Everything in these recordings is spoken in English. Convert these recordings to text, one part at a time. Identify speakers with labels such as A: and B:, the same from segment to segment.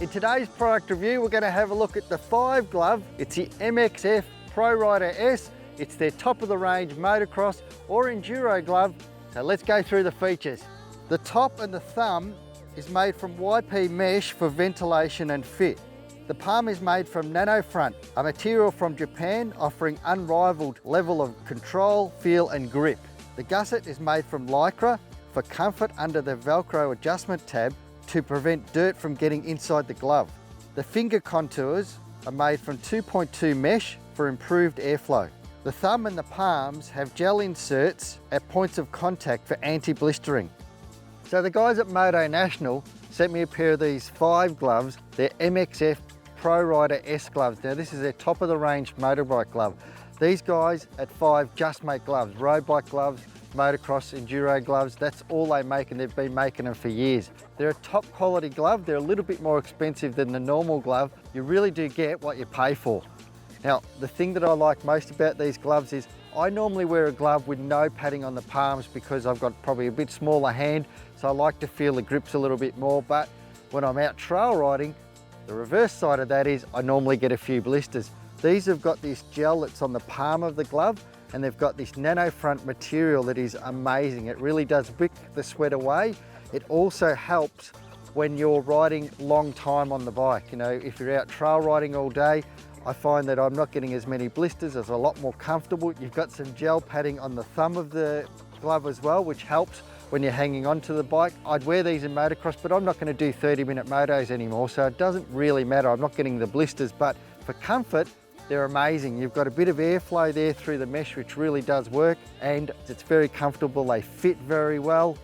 A: In today's product review, we're going to have a look at the 5 glove. It's the MXF Pro Rider S. It's their top of the range motocross or enduro glove. So let's go through the features. The top and the thumb is made from YP mesh for ventilation and fit. The palm is made from nano front, a material from Japan offering unrivaled level of control, feel and grip. The gusset is made from Lycra for comfort under the Velcro adjustment tab to prevent dirt from getting inside the glove. The finger contours are made from 2.2 mesh for improved airflow. The thumb and the palms have gel inserts at points of contact for anti-blistering. So the guys at Moto National sent me a pair of these 5 gloves. They're MXF Pro Rider S gloves. Now this is their top of the range motorbike glove. These guys at 5 just make gloves, road bike gloves, motocross, enduro gloves. That's all they make, and they've been making them for years. They're a top quality glove. They're a little bit more expensive than the normal glove. You really do get what you pay for. Now, the thing that I like most about these gloves is I normally wear a glove with no padding on the palms because I've got probably a bit smaller hand, so I like to feel the grips a little bit more. But when I'm out trail riding, the reverse side of that is I normally get a few blisters. These have got this gel that's on the palm of the glove, and they've got this nano front material that is amazing. It really does wick the sweat away. It also helps when you're riding long time on the bike. You know, if you're out trail riding all day, I find that I'm not getting as many blisters. It's a lot more comfortable. You've got some gel padding on the thumb of the glove as well, which helps when you're hanging onto the bike. I'd wear these in motocross, but I'm not going to do 30-minute motos anymore, so it doesn't really matter. I'm not getting the blisters, but for comfort, they're amazing. You've got a bit of airflow there through the mesh, which really does work, and it's very comfortable. They fit very well.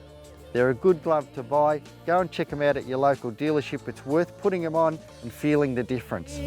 A: They're a good glove to buy. Go and check them out at your local dealership. It's worth putting them on and feeling the difference.